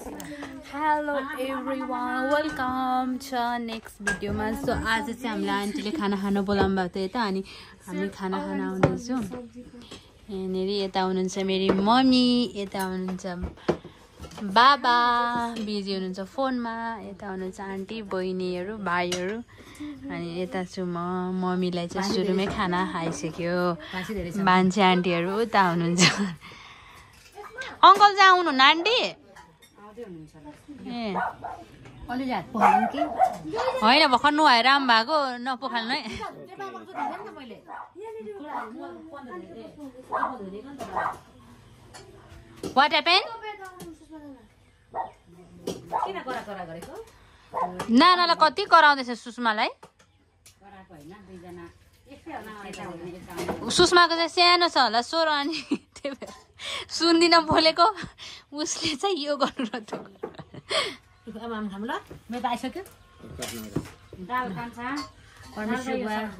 hello everyone welcome छ next भिडियोमा so आज चाहिँ हामीलाई आन्टीले खाना खान बोलाउनु भएको थियो यता अनि हामी खाना खान आउँदैछौँ यहाँनिर यता हुनुहुन्छ मेरी मम्मी यता हुनुहुन्छ बाबा बिजी हुनुहुन्छ फोनमा यता हुनुहुन्छ आन्टी बहिनीहरू भाइहरू अनि यता छु म मम्मीलाई चाहिँ सुरुमै खाना खाइसक्यो मान्छे आन्टीहरू उता हुनुहुन्छ अङ्कल चाहिँ आउनुहुन्न आन्टी ए होइन भर्खर नुहाएर आउनु भएको नपोखाल्नु है वाट ह्यापेन नानालाई कति कराउँदैछ सुषमालाई सुषमाको चाहिँ सानो छ होला स्वर अनि त्यही भएर सुन्दिन बोलेको उसले चाहिँ यो गर्नु र त आइसक्यो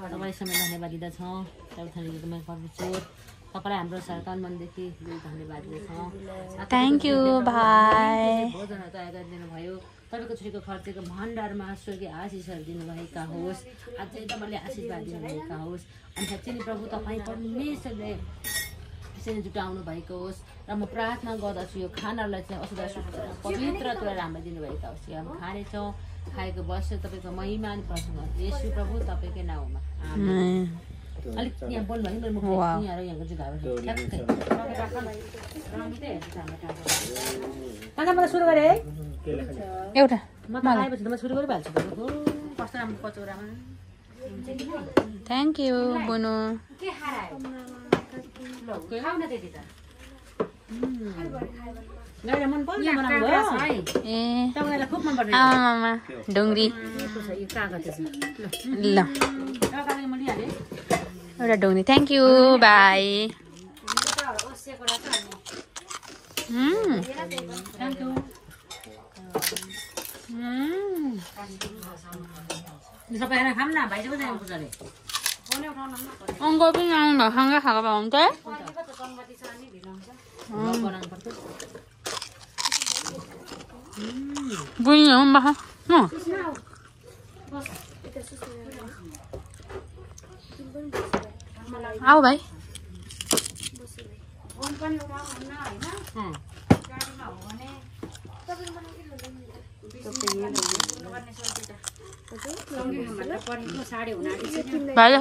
तपाईँ समय धन्यवाद दिँदछौँ तपाईँलाई हाम्रो सरकार मनदेखि धन्यवाद दिँदछौँ थ्याङ्क यू भाइ भोजनहरू तयार गरिदिनु भयो तपाईँको छोरीको खर्चको भण्डारमा स्वर्गीय आशिषहरू दिनुभएका होस् अझै तपाईँले आशीर्वाद दिनुभएका होस् अनि साँच्चै नै प्रभु तपाईँ परमेश्वरले त्यसरी जुटाउनु भएको होस् र म प्रार्थना गर्दछु यो खानालाई चाहिँ अशुद्ध पवित्र तुला राम्रो दिनुभएका होस् यो हामी खानेछौँ खाएको बस्छ तपाईँको महिमा अनि प्रसन्न येशू प्रभु तपाईँकै नाउँमा अलिक यहाँ बोल्नु भयो नि यहाँहरू यहाँको जुगाहरू सुरु गरेँ है एउटा म त आएपछि त म सुरु गरिहाल्छु कस्तो राम्रो कचौरामा थ्याङ्क यू बुनु आमामा ढुङ्ग्री ल एउटा ढुङ्ग्री थ्याङ्क यू बाई सबैजना खाऊँ न भाइ चाहिँ कति पुजाले अङ्कल पनि आउनु भएको सँगै खाएको भए हुन्छ बुझ्नु हो बाखा आऊ भाइ भाइ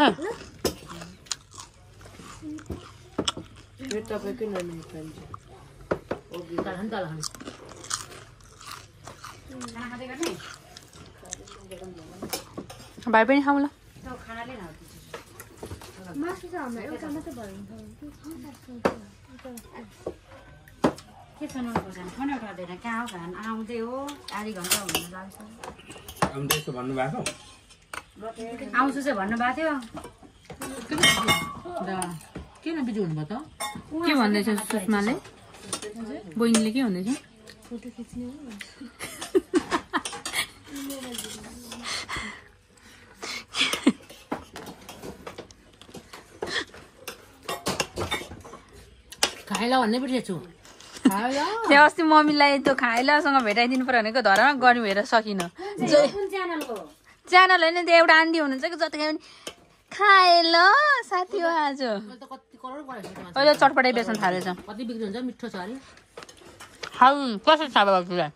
भाइ पनि खाऊ ल के छ कहाँ हो खान आउँदै हो आधी घन्टा हुन लाग्छ आउँछु चाहिँ भन्नुभएको थियो किन बिजी हुनुभयो त के भन्दैछ सुषमाले बहिनीले के भन्दैछ खाइला भन्ने बिर्सेछु त्यो अस्ति मम्मीलाई त्यो खाइलासँग भेटाइदिनु पर्यो भनेको धरामा गर्नु हेरेर सकिन च्यानल होइन त्यो एउटा आन्टी हुनुहुन्छ कि जतिखेर पनि खाए ल साथी हो आज अहिले चटपटाइ बेच्न थालेछ कति बिक्री हुन्छ मिठो छ अरे खाऊ कसरी छ बाबुलाई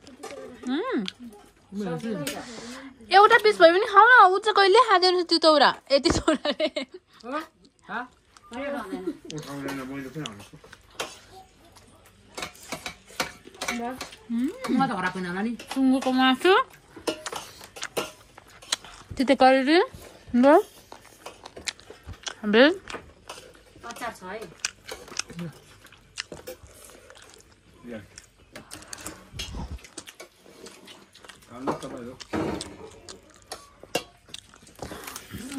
एउटा पिस भयो भने खाऊ न ऊ चाहिँ कहिले खाँदैन त्यो तौरा यति तौरा रे सुँगुरको मासु त्यो करी भेज अचार छ है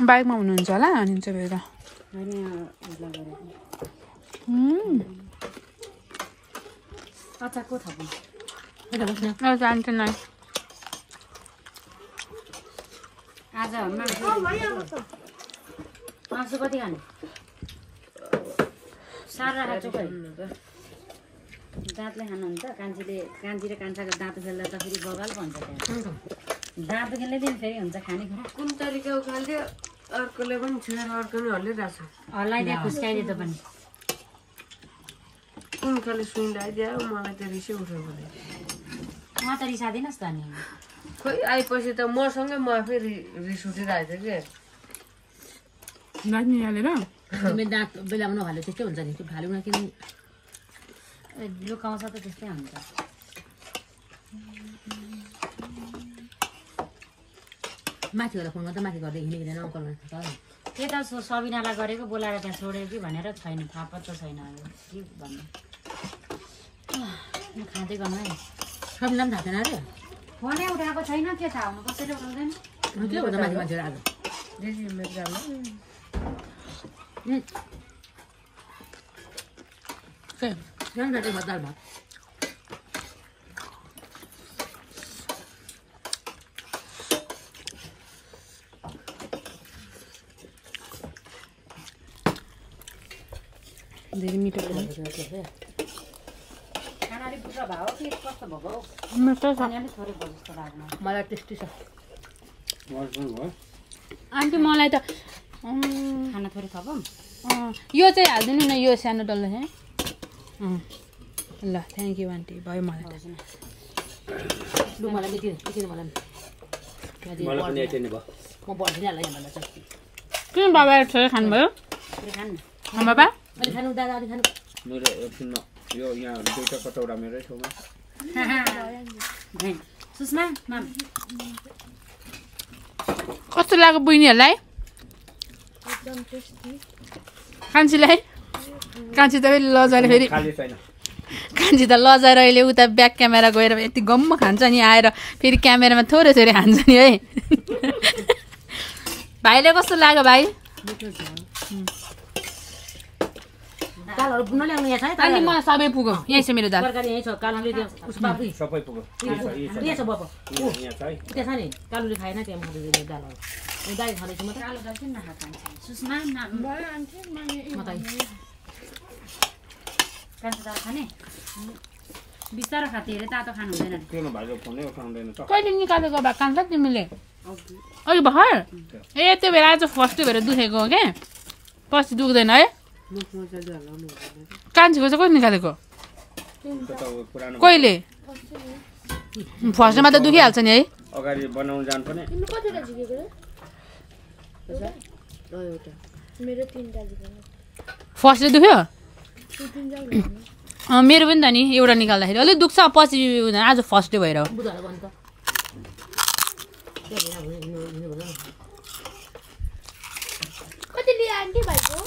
बाइकमा हुनुहुन्छ होला अनि चाहिँ भेर अचार को थप्नु जान्छ नै आज मासु कति खाने सारा चोखा दाँतले खानुहुन्छ कान्छी र कान्छाको दाँत खेल्दा त फेरि बगाल भन्छ त्यहाँ दाँत खेल्ने दिन फेरि हुन्छ खानेकुरा कुन तरिका उखाल्यो अर्कोले पनि छुएर अर्को नि हल्लिरहेछ हल्लाइदियो खुस्काइदियो त पनि कुन खाले सुई लगाइदियो मलाई त रिसै उठ्यो भने उहाँ त रिसादिनस् त नि खोइ आएपछि त मसँगै म आफै रिस उठिरहेको थियो कि नाच्ने हालेर तिमी दाँत बेलामा नहाल्यो त्यस्तै हुन्छ नि त्यो फाल्यो न किन लुकाउँछ त त्यस्तै हुन्छ माथि होला फोन गर्दा माथि गर्दै हिँडिँदैन अङ्कल त्यही त सबिनालाई गरेको बोलाएर त्यहाँ छोड्यो कि भनेर छैन थाहा पत्ता छैन अब के भन्नु खाँदै गर्नु है सबिना पनि थाहा छैन अरे फोनै उठाएको छैन के थाहा हुनु कसैले उठाउँदैन के भन्दा माथि मान्छेहरू आज दाल भात धेरै मिठो खाना अलिक बुझ्न भयो कि कस्तो भएको मिठो छ अलिक थोरै भयो जस्तो लाग्छ मलाई टेस्टी छ आन्टी मलाई त खाना थोरै थपौँ यो चाहिँ हालिदिनु न यो सानो डल्लो चाहिँ ल थ्याङ्क यू आन्टी भयो मलाई त लु मलाई यति मलाई म बढ्दिनँ होला यहाँबाट चाहिँ किन बाबा छोरा खानुभयो खानु बाबा अलिक खानु दादा अलिक खानु मेरो एकछिनमा यो यहाँ दुईटा कटौरा मेरै छेउमा सुषमा माम कस्तो लाग्यो बहिनीहरूलाई कान्छीलाई कान्छी त फेरि लजाएर फेरि खाली छैन कान्छी त लजाएर अहिले उता ब्याक क्यामेरा गएर यति गम्म खान्छ नि आएर फेरि क्यामेरामा थोरै थोरै खान्छ नि है भाइले कस्तो लाग्यो भाइ कालहरू नल्याउनु यहाँ छ है अनि म सबै पुगौँ यहीँ छ मेरो दाल तरकारी यहीँ छ कालोले त्यो उस बाबु सबै पुग्यो यहाँ छ बाबु यहाँ छ है त्यहाँ छ नि कालोले खाएन त्यहाँ म दालहरू दाल खाँदैछु म त कालो दाल किन नखान्छ सुषमा म त कान्छो दाल खाने बिस्तारो खाते अरे तातो खानु हुँदैन किन भाइले फोनै उठाउँदैन त कहिले निकालेको भए कान्छ तिमीले अघि भर्खर ए त्यो भएर आज फर्स्ट भएर दुखेको हो क्या पछि दुख्दैन है कान्छीको चाहिँ कहिले निकालेको कहिले फर्स्टमा त दुखिहाल्छ नि है अगाडि बनाउन जानु पनि फर्स्टले दुख्यो मेरो पनि त नि एउटा निकाल्दाखेरि अलिक दुख्छ पछि आज फर्स्ट डे भएर हो बुधहरू भन्नु कति लियो आन्टी भाइको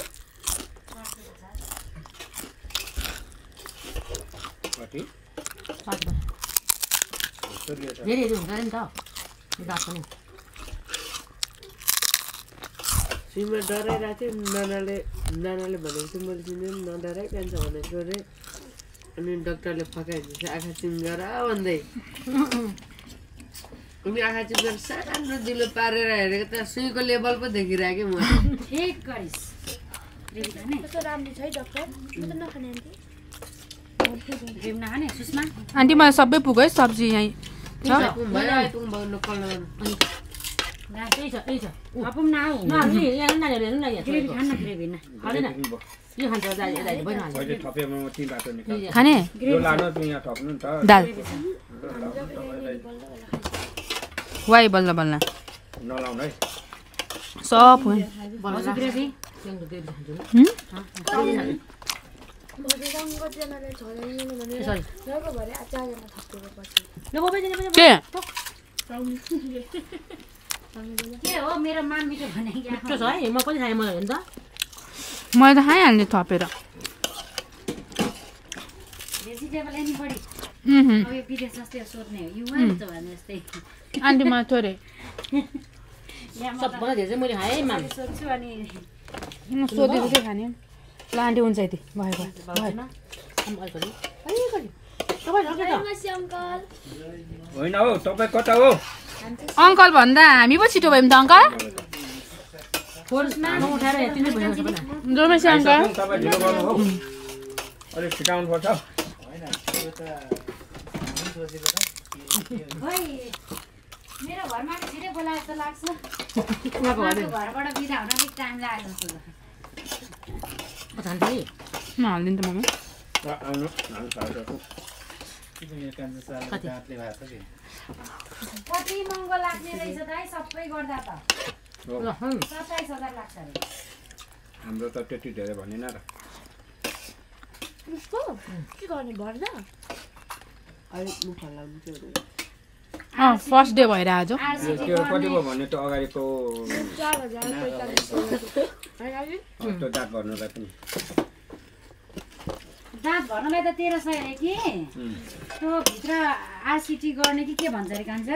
धेरै हुन्छ नि त दाल पनि सिममा डराइरहेको थियो नानाले भनेको थियो मैले चिन्दैन नडराइ कान्छ भनेको अरे अनि डक्टरले फकाइदिन्छ आँखा चिम्गर भन्दै उनी आँखा चिम्गर सानो दिलो पारेर हेरेको त सुईको लेभल पो देखिरहेको म ठिक गरिस् कस्तो राम्रो छ है डक्टर म त नखाने आन्टी रेम नखाने सुषमा आन्टी मलाई सबै पुग्यो है सब्जी यहीँ छ त्यही छ त्यही छ अपम न आऊ नहाल्नु यहाँ नानीहरू हेर्नु न यहाँ ग्रेभी खान्न ग्रेभी न खाँदैन यो खान्छ दाइ बहिनी अहिले थपेमा म तीन बाटो निकाल्छु खाने यो लानु त यहाँ थप्नु नि त दाल वाइ बल्ल बल्ल नलाउनु है सब बनाउँछु ग्रेभी कतिजनाले छोराइदिनु भने सरी लगभग भरे 4जना थपेको पछि ल बाबा के के हो मेरो मान मिठो भने मिठो छ है म पनि खाएँ मलाई हेर्नु त मैले त खाइहाल्ने थपेर भेजिटेबल एनी बडी अब यो विदेश जस्तै सोध्ने हो युवा त भने जस्तै आन्टी मलाई थोरै सबभन्दा धेरै चाहिँ मैले खाएँ माम सोध्छु अनि सोधेको के खाने ल आन्टी हुन्छ यति भयो भएन अलिकति अलिकति तपाईँ झर्कै त नमस्ते अङ्कल होइन हौ तपाईँ कता हो अङ्कल भन्दा हामी पो छिटो भयौँ त अङ्कल फोर्समा उठाएर हेर्नु भयो सबैजना जोमेसी अङ्कल तपाईँ ढिलो गर्नु हौ अलिक छिटाउनु पर्छ खै मेरो घरमा छिटै बोलाए जस्तो लाग्छ घरबाट बिदा हुन अलिक टाइम लाग्यो जस्तो हालिदिनु त मम्मी कति महँगो लाग्ने रहेछ त है सबै गर्दा त 27,000 लाग्छ अरे हाम्रो त त्यति धेरै भनेन र उसको के गर्ने भर्दा अलिक मुख लाउनु चाहिँ फर्स्ट डे भएर आज त्यो कति भयो भने त अगाडिको 4,000 त्यो दाग गर्नुलाई पनि दाँत भर्नलाई त 1300 अरे कि त्यो भित्र आरसिटी गर्ने कि के भन्छ अरे कान्छ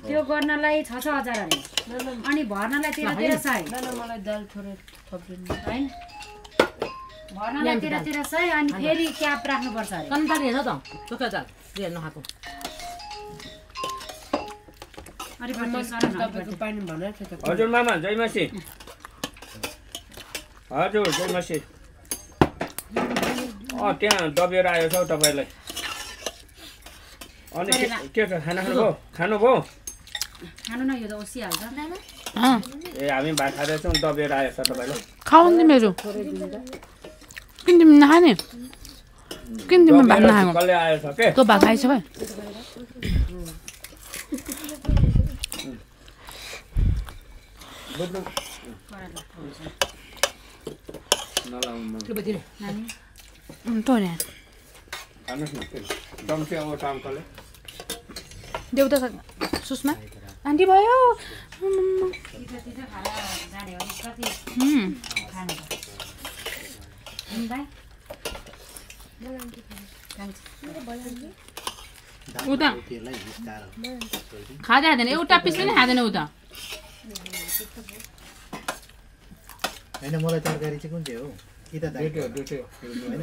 त्यो गर्नलाई 6,000 अरे अनि भर्नलाई 1300 नाना मलाई दाल थोरै थपिदिनु हैन भर्नलाई 1300 अनि फेरि क्याप राख्नुपर्छ अरे कन्दारी हेर्छ त चोका चाल हेर्न खाएको अरे तपाईँको पानी भनेर थियो त हजुर मामा जय मासी हजुर जय मासी त्यहाँ दबेर आयो छ हौ तपाईँलाई अनि के छ खाना खानुभयो खानु न यो त ओसिहाल्छ ए हामी भात खाँदैछौँ दबेर आयो छ तपाईँलाई खाउँ नि मेरो किन तिमी नखाने किन तिमी भात नखाएको कसले आयो छ के तँ भात खाइस भाइ तँ नि खानुहोस् न डम्सी आउँछ अङ्कलले देउता सुषमा आन्टी भयो उता खाँदै खाँदैन एउटा पिस पनि खाँदैन उता हैन मलाई तरकारी चाहिँ कुन चाहिँ हो कि त दाइ दुईटै हैन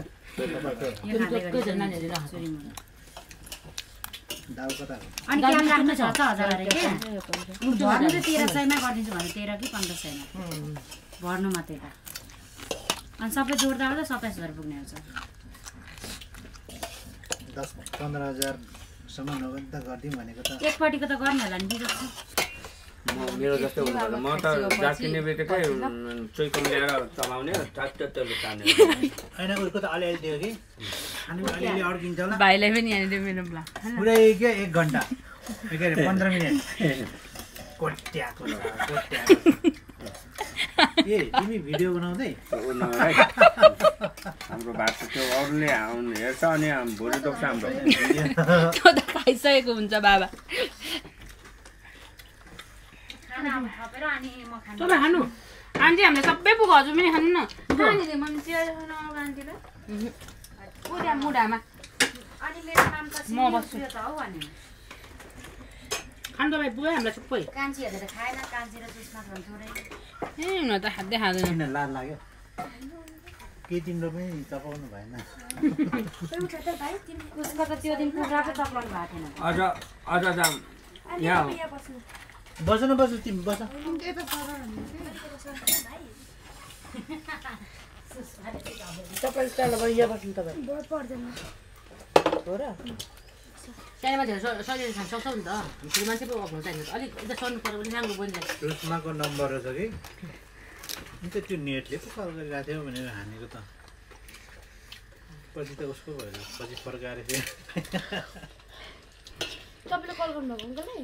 दाउ कता हो अनि क्याम राख्नु 6,000 अरे के भर्नु चाहिँ 1300 मा गरिदिन्छु भने 13 कि 1500 मा भर्नु मात्रै त अनि सबै जोड्दा ओर्दा 27,000 पुग्ने हुन्छ 10-15,000 सम्म नगद त गर्दिम भनेको त एकपट्टिको त गर्ने होला नि बिजोग मेरो जस्तै हुनुपर्छ म त जाकिने बित्तिकै चुइकम ल्याएर चलाउने ट्याक्टरले तान्ने हैन उसको त अलिअलि दियो कि अनि अलिअलि अड्किन्छ होला भाइलाई पनि यहाँनिर मेरो ब्ला पुरै के 1 घण्टा के अरे 15 मिनेट कोट्याको ए तिमी भिडियो बनाउँदै हाम्रो भात त्यो अरूले हेर्छ अनि भुँडी दुख्छ हाम्रो त्यो त खाइसकेको हुन्छ बाबा तपाईँ खानु आन्टी हामीले सबै पुग्यो हजुर पनि खानु न कहाँनिर मम्मी चियर खानु आन्टीलाई पुरा मुढामा अनि मेरो नाम त म बस्छु त हौ अनि खानु तपाईँ पुग्यो हामीलाई सबै कान्छीहरूले त खाएन कान्छी र सुषमा झन् थोरै ए न त खाँदै खाँदैन किन लाज लाग्यो के तिम्रो पनि चपाउनु भएन उसको त त्यो दिन कुखुराको चप्लाउनु भएको थिएन अझ यहाँ बस न बस तिमी बस तपाईँ तल यहाँ बस्नु तपाईँ हो र सानो मान्छेहरू शरीर खान सक्छ नि त ठुलो मान्छे पो अप्नाउनु चाहिन्छ अलिक यता सर्नु पऱ्यो भने राम्रो बनिन्छ सुषमाको नम्बर रहेछ कि अन्त त्यो नेटले पो कल गरिरहेको थियो भनेर हानेको त पछि त उसको भयो पछि फर्काएर थियो तपाईँले कल गर्नुभएको अङ्कललाई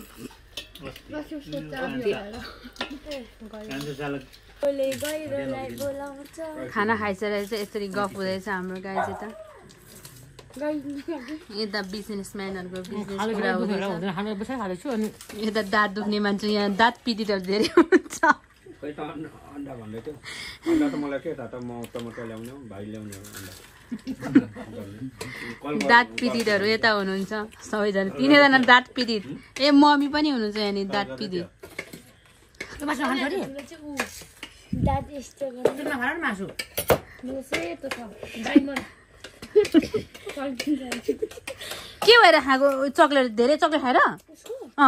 खाना खाइसकेर चाहिँ यसरी गफ हुँदैछ हाम्रो गाई चाहिँ त यता बिजनेसम्यानहरूको बिजनेस पुरा हुँदैछ यता दाँत दुख्ने मान्छे यहाँ दाँत पिटिटर धेरै हुन्छ खै त अन्डा भन्दै थियो अन्डा त मलाई के थाहा त म टमाटर ल्याउने भाइ ल्याउने दाँत पिटितहरू यता हुनुहुन्छ सबैजना तिनैजना दाँत पिटित ए मम्मी पनि हुनुहुन्छ यहाँनिर दाँत पिटित मासु के भएर खाएको चक्लेट धेरै चक्लेट खाएर म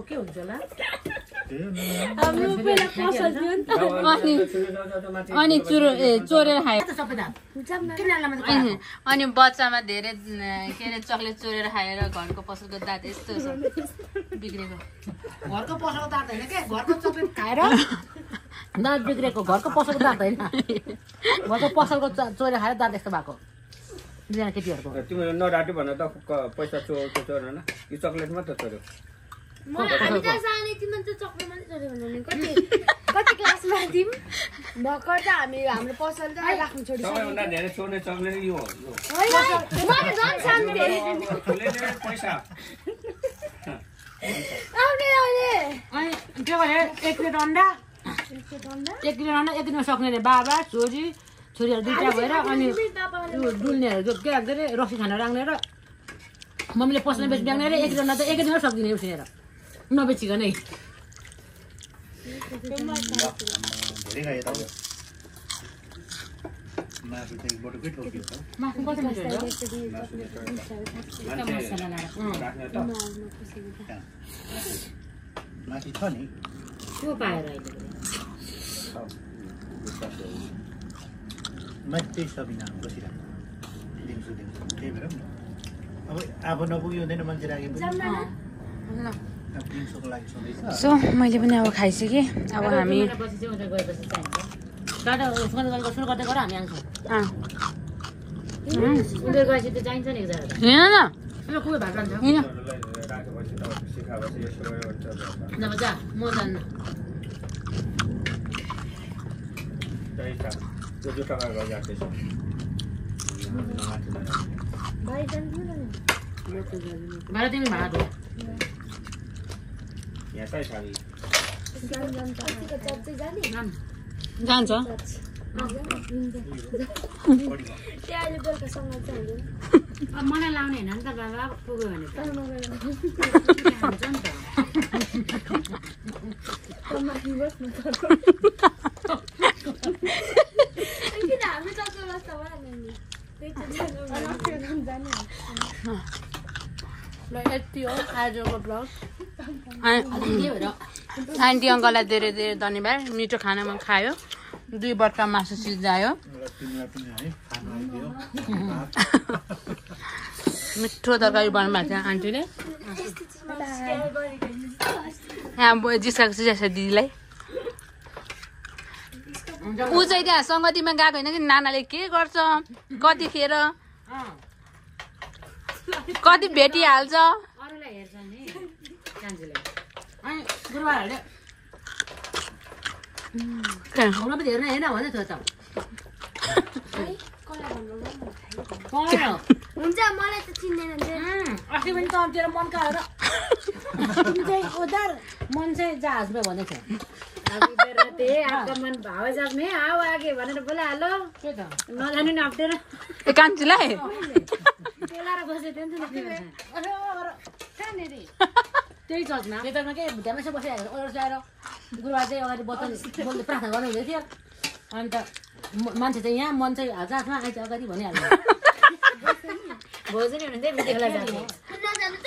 के हुन्छ होला हाम्रो पहिला पसल थियो नि त अनि चोरेर खायो सबै दाम अनि बच्चामा धेरै के अरे चक्लेट चोरेर खाएर घरको पसलको दाँत यस्तो छ बिग्रेको घरको पसलको दाँत होइन के घरको चक्लेट खाएर दाँत बिग्रेको घरको पसलको दाँत होइन घरको पसलको चोरेर खाएर दाँत यस्तो भएको दुईजना केटीहरूको तिमीहरू नराटी भन त पैसा चोर होइन यो चक्लेट मात्र चोर्यो हामी त सानै थियौँ नि त चक्लेट मात्रै चोर्यो भने कति क्लासमा थियौँ भर्खर त हामी हाम्रो पसल त राख्नु छोडिसक्यो सबैभन्दा धेरै चोर्ने चक्लेट यो हो म त झन् सानो थिएँ पैसा अनि त्यो भएर 1 प्लेट अन्डा 1 किलो अन्डा एक दिनमा सक्ने अरे बाबा छोरी छोरीहरू दुईटा भएर अनि त्यो डुल्नेहरू जो के अरे रक्सी खाना राख्ने र मम्मीले पसलमा बेच ब्याग्ने र 1 किलो अन्डा त एकै दिनमा सक्दिने उसिनेर नबेचिकनै धेरै खायो त मासु चाहिँ बटुकै ठोकियो त मासु कति मिठो हो माथि छ नि त्यो पाएर अहिले माथि सबिना बसिरहेको दिन्छु त्यही भएर अब आफू नपुग्यो हुँदैन मान्छे राखेपछि अब दिउँसोको लागि सोध्दैछ सो मैले पनि अब खाइसकेँ अब हामी पछि चाहिँ उता गएपछि चाहिन्छ टाटा सुरु गर्दै गर हामी आउँछौँ उनीहरू गएपछि त चाहिन्छ नि एकजना हेर न ल खुबै भात लान्छ होइन नभए जा म जान्न भाडा तिमी भाडा हो जान्छ अब मलाई लाउने होइन नि त बाबा पुग्यो भने हुन्छ नि यति हो आजको ब्लग आन्टी अङ्कललाई धेरै धेरै धन्यवाद मिठो खानामा खायो 2 बट्टा मासु सिझायो तिमीलाई पनि है खानु आइदियो मिठो तरकारी बनाउनु भएको थियो आन्टीले यहाँ जिस्काएको छ दिदीलाई ऊ चाहिँ त्यहाँ सङ्गतिमा गएको होइन कि नानाले के गर्छ कतिखेर कति भेटिहाल्छ अरूलाई हेर्छ नि कान्छीले अनि गुरुबाहरूले हुन पनि हेर्न हेर्न भन्दै थियो त हुन्छ मलाई त चिन्दैन अस्ति पनि ततिर मन काएर चाहिँ उधार मन चाहिँ जहाजमा भन्दै थियो आपका मन भाव जहाज में आओ आगे भनेर बोलाहालो त्यही त नजानु नि अप्ठ्यारो ए कान्छीलाई पेलाएर बसेको थियो नि त त्यही चर्चमा के भुटामा यसो बसिरहेको अरू आएर गुरुबा चाहिँ अगाडि बचन बोल्दै प्रार्थना गर्नु हुँदै थियो अन्त मान्छे चाहिँ यहाँ मन चाहिँ जहाजमा आइज अगाडि भनिहाल्नु भोज नि हुनुहुन्थ्यो भिडियो खेला जानु नजानु त